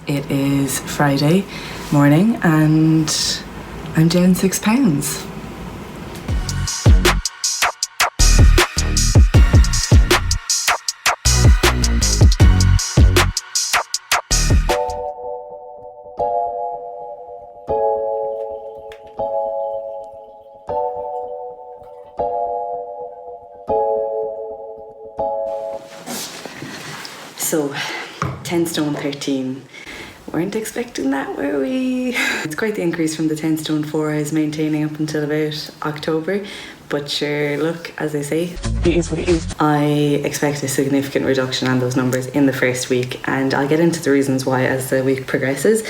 It is Friday morning and I'm down 6 pounds. So, 10 stone 13. Weren't expecting that, were we? It's quite the increase from the 10 stone 4 I was maintaining up until about October. But sure, look, as I say, it is what it is. I expect a significant reduction on those numbers in the first week, and I'll get into the reasons why as the week progresses.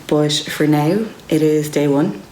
But for now, it is day 1.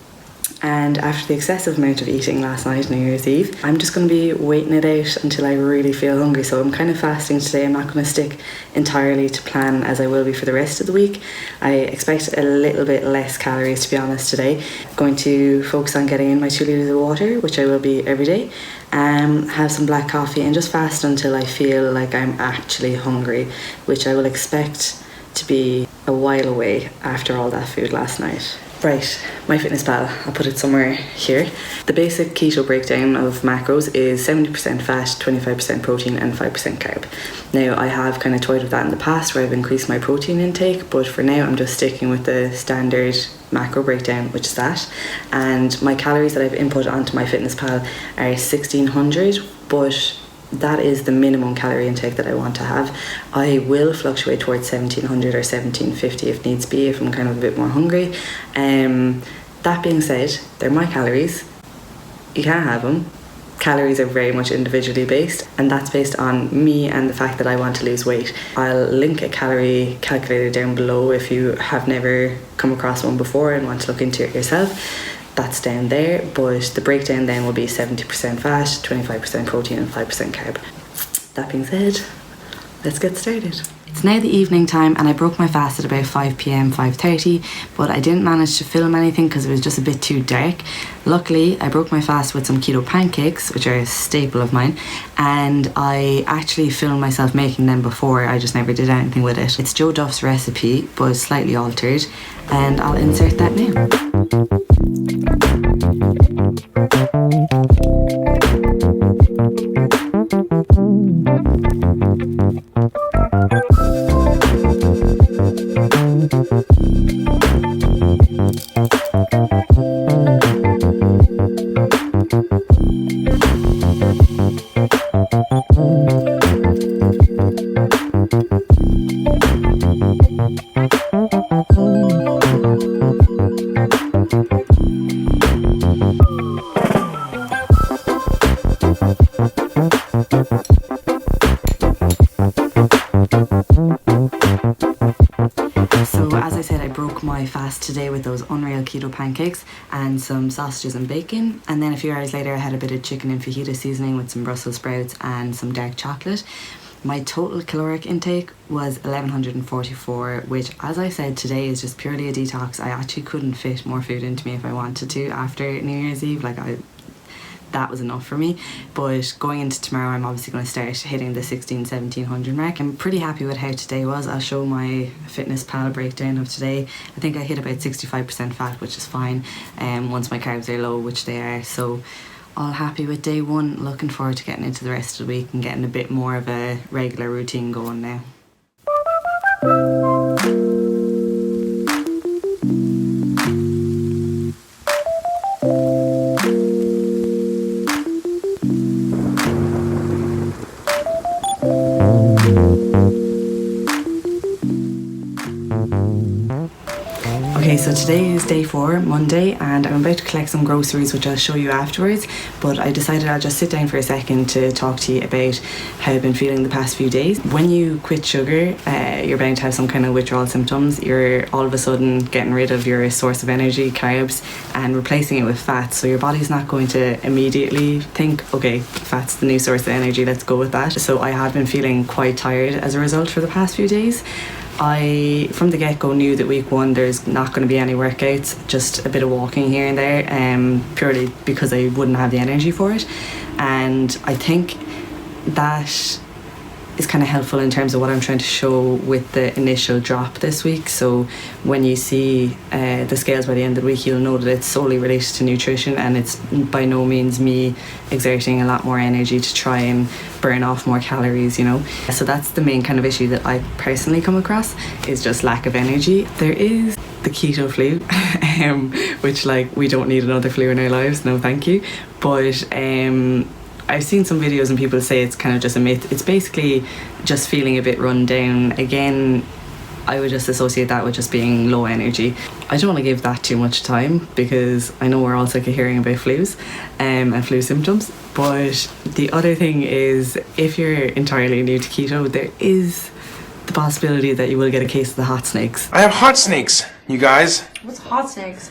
And after the excessive amount of eating last night, New Year's Eve, I'm just going to be waiting it out until I really feel hungry. So I'm kind of fasting today. I'm not going to stick entirely to plan as I will be for the rest of the week. I expect a little bit less calories, to be honest, today. I'm going to focus on getting in my 2 litres of water, which I will be every day. Have some black coffee and just fast until I feel like I'm actually hungry, which I will expect to be a while away after all that food last night. Right, MyFitnessPal, I'll put it somewhere here. The basic keto breakdown of macros is 70% fat, 25% protein and 5% carb. Now, I have kind of toyed with that in the past where I've increased my protein intake, but for now I'm just sticking with the standard macro breakdown, which is that. And my calories that I've input onto MyFitnessPal are 1600, but that is the minimum calorie intake that I want to have. I will fluctuate towards 1700 or 1750 if needs be, if I'm kind of a bit more hungry. That being said, they're my calories. You can't have them. Calories are very much individually based, and that's based on me and the fact that I want to lose weight. I'll link a calorie calculator down below if you have never come across one before and want to look into it yourself. That's down there, but the breakdown then will be 70% fat, 25% protein and 5% carb. That being said, let's get started. It's now the evening time and I broke my fast at about 5 p.m, 5:30, but I didn't manage to film anything because it was just a bit too dark. Luckily, I broke my fast with some keto pancakes, which are a staple of mine, and I actually filmed myself making them before, I just never did anything with it. It's Joe Duff's recipe, but slightly altered, and I'll insert that now. My fast today with those unreal keto pancakes and some sausages and bacon, and then a few hours later I had a bit of chicken and fajita seasoning with some Brussels sprouts and some dark chocolate. My total caloric intake was 1144, which, as I said, today is just purely a detox. I actually couldn't fit more food into me if I wanted to after New Year's Eve. That was enough for me. But going into tomorrow, I'm obviously going to start hitting the 1700 mark. I'm pretty happy with how today was. I'll show my MyFitnessPal breakdown of today. I think I hit about 65% fat, which is fine, once my carbs are low, which they are. So all happy with day 1. Looking forward to getting into the rest of the week and getting a bit more of a regular routine going now. Okay, so today is day 4, Monday, and I'm about to collect some groceries, which I'll show you afterwards, but I decided I'll just sit down for a second to talk to you about how I've been feeling the past few days. When you quit sugar, you're bound to have some kind of withdrawal symptoms. You're all of a sudden getting rid of your source of energy, carbs, and replacing it with fat, so your body's not going to immediately think, okay, fat's the new source of energy, let's go with that. So I have been feeling quite tired as a result for the past few days. I, from the get-go, knew that week 1 there's not going to be any workouts, just a bit of walking here and there, purely because I wouldn't have the energy for it. And I think that is kind of helpful in terms of what I'm trying to show with the initial drop this week. So when you see the scales by the end of the week, you'll know that it's solely related to nutrition, and it's by no means me exerting a lot more energy to try and burn off more calories, you know. So that's the main kind of issue that I personally come across, is just lack of energy. There is the keto flu, which like we don't need another flu in our lives, no thank you. But I've seen some videos and people say it's kind of just a myth. It's basically just feeling a bit run down. Again, I would just associate that with just being low energy. I don't want to give that too much time because I know we're all sick of hearing about flus and flu symptoms. But the other thing is, if you're entirely new to keto, there is the possibility that you will get a case of the hot snakes. I have hot snakes, you guys. What's hot snakes?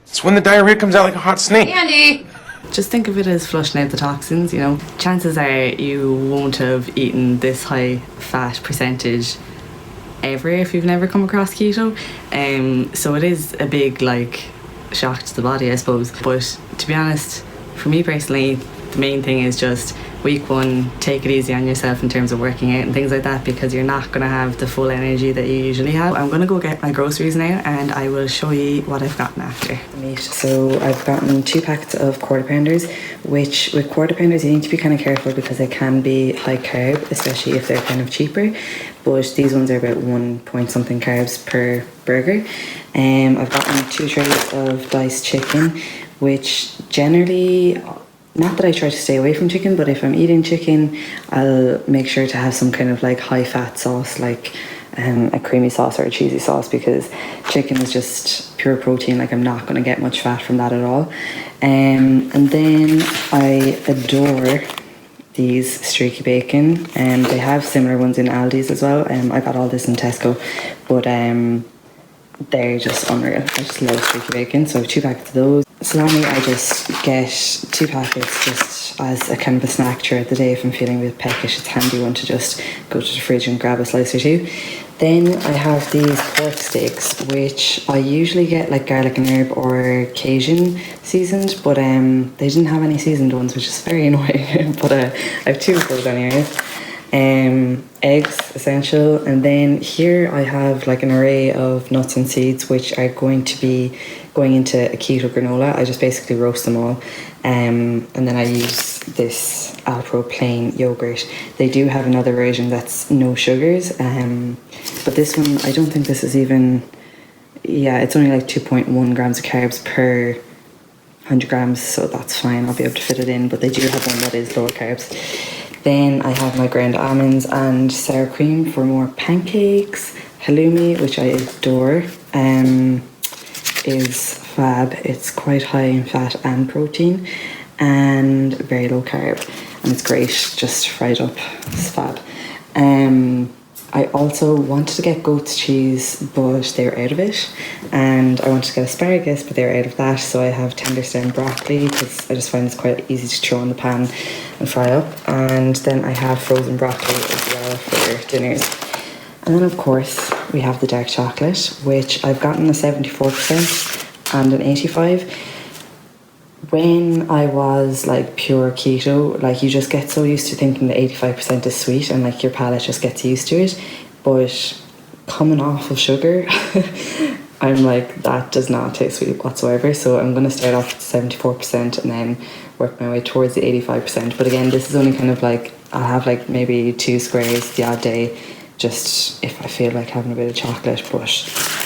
It's when the diarrhea comes out like a hot snake. Andy! Just think of it as flushing out the toxins, you know. Chances are you won't have eaten this high fat percentage ever if you've never come across keto. So it is a big like shock to the body, I suppose. But to be honest, for me personally, the main thing is just week one, take it easy on yourself in terms of working out and things like that, because you're not going to have the full energy that you usually have. I'm going to go get my groceries now and I will show you what I've gotten after. So I've gotten 2 packets of quarter pounders, which with quarter pounders you need to be kind of careful because they can be high carb, especially if they're kind of cheaper. But these ones are about 1 point something carbs per burger. I've gotten 2 trays of diced chicken, which generally, not that I try to stay away from chicken, but if I'm eating chicken, I'll make sure to have some kind of like high fat sauce, like a creamy sauce or a cheesy sauce, because chicken is just pure protein. Like I'm not going to get much fat from that at all. And then I adore these streaky bacon, and they have similar ones in Aldi's as well. I got all this in Tesco, but they're just unreal. I just love streaky bacon, so I have 2 packets of those. Salami, I just get 2 packets just as a kind of a snack throughout the day. If I'm feeling a bit peckish, it's a handy one to just go to the fridge and grab a slice or 2. Then I have these pork steaks, which I usually get like garlic and herb or Cajun seasoned, but they didn't have any seasoned ones, which is very annoying. But I have 2 of those anyways. Eggs, essential. And then here I have like an array of nuts and seeds, which are going to be going into a keto granola. I just basically roast them all. And then I use this Alpro plain yogurt. They do have another version that's no sugars. But this one, I don't think this is even, yeah, it's only like 2.1 grams of carbs per 100 grams. So that's fine. I'll be able to fit it in. But they do have one that is lower carbs. Then I have my ground almonds and sour cream for more pancakes. Halloumi, which I adore, is fab. It's quite high in fat and protein and very low carb, and it's great just fried up. It's fab. I also wanted to get goat's cheese, but they were out of it, and I wanted to get asparagus, but they were out of that. So I have tender stem broccoli because I just find it's quite easy to throw in the pan and fry up. And then I have frozen broccoli as well for dinners. And then of course we have the dark chocolate, which I've gotten a 74% and an 85%. When I was like pure keto, like you just get so used to thinking that 85% is sweet, and like your palate just gets used to it. But coming off of sugar, I'm like, that does not taste sweet whatsoever. So I'm going to start off with 74% and then work my way towards the 85%. But again, this is only kind of like, I'll have like maybe 2 squares the odd day, just if I feel like having a bit of chocolate, but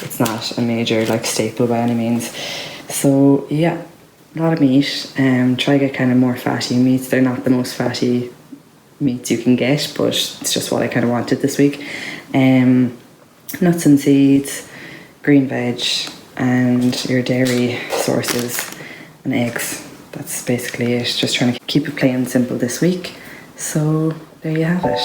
it's not a major like staple by any means. So yeah, a lot of meat. Try to get kind of more fatty meats. They're not the most fatty meats you can get, but it's just what I kind of wanted this week. Nuts and seeds, green veg, and your dairy sources and eggs. That's basically it. Just trying to keep it plain and simple this week. So there you have it.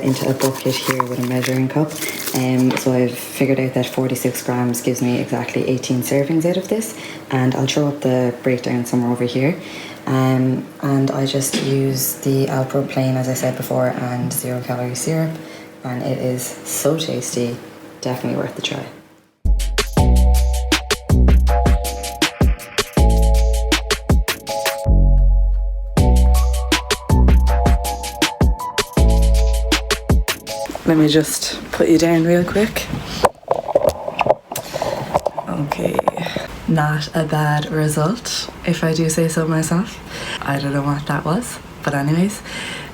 Into a bucket here with a measuring cup. So I've figured out that 46 grams gives me exactly 18 servings out of this, and I'll throw up the breakdown somewhere over here. and I just use the Alpro plain, as I said before, and 0 calorie syrup, and it is so tasty, definitely worth the try. Let me just put you down real quick. Okay, not a bad result, if I do say so myself. I don't know what that was, but anyways.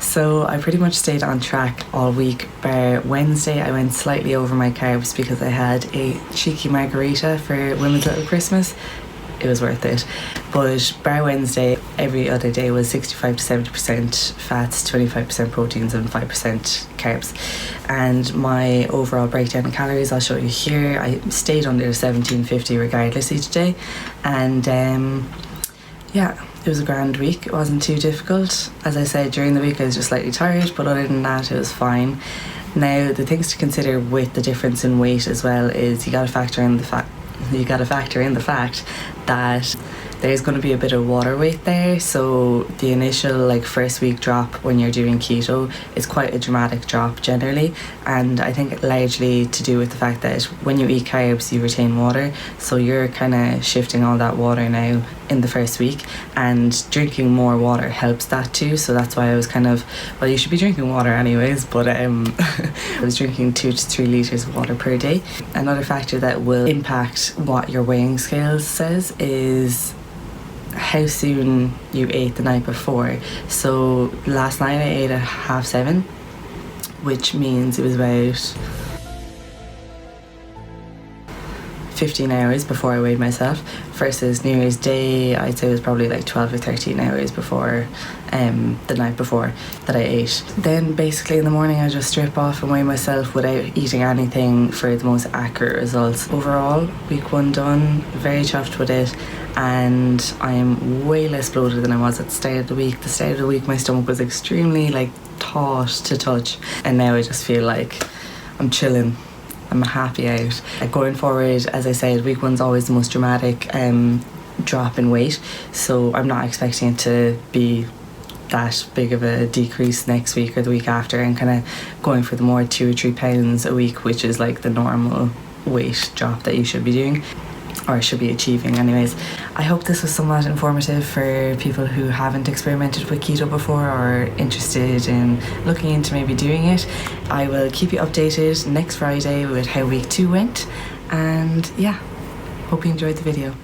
So I pretty much stayed on track all week, bar Wednesday I went slightly over my carbs because I had a cheeky margarita for Women's Little Christmas. It was worth it. But bar Wednesday, every other day was 65 to 70% fats, 25% proteins and 5% carbs. And my overall breakdown in calories, I'll show you here. I stayed under 1750 regardless each day. And yeah, it was a grand week. It wasn't too difficult. As I said, during the week I was just slightly tired, but other than that it was fine. Now, the things to consider with the difference in weight as well is you got to factor in the fact that there's going to be a bit of water weight there. So the initial first week drop when you're doing keto is quite a dramatic drop generally, and I think largely to do with the fact that when you eat carbs you retain water, so you're kind of shifting all that water now in the first week, and drinking more water helps that too. So that's why I was well, you should be drinking water anyways, but I was drinking 2 to 3 litres of water per day. Another factor that will impact what your weighing scale says is how soon you ate the night before. So last night I ate at 7:30, which means it was about 15 hours before I weighed myself, versus New Year's Day I'd say it was probably 12 or 13 hours before the night before that I ate. Then basically in the morning I just strip off and weigh myself without eating anything for the most accurate results. Overall, week 1 done, very chuffed with it, and I am way less bloated than I was at the start of the week. The start of the week my stomach was extremely taut to touch, and now I just feel like I'm chilling. I'm happy out. Going forward, as I said, week 1's always the most dramatic drop in weight, so I'm not expecting it to be that big of a decrease next week or the week after. I'm kind of going for the more 2 or 3 pounds a week, which is the normal weight drop that you should be doing, or should be achieving anyways. I hope this was somewhat informative for people who haven't experimented with keto before or interested in looking into maybe doing it. I will keep you updated next Friday with how week 2 went, and yeah, hope you enjoyed the video.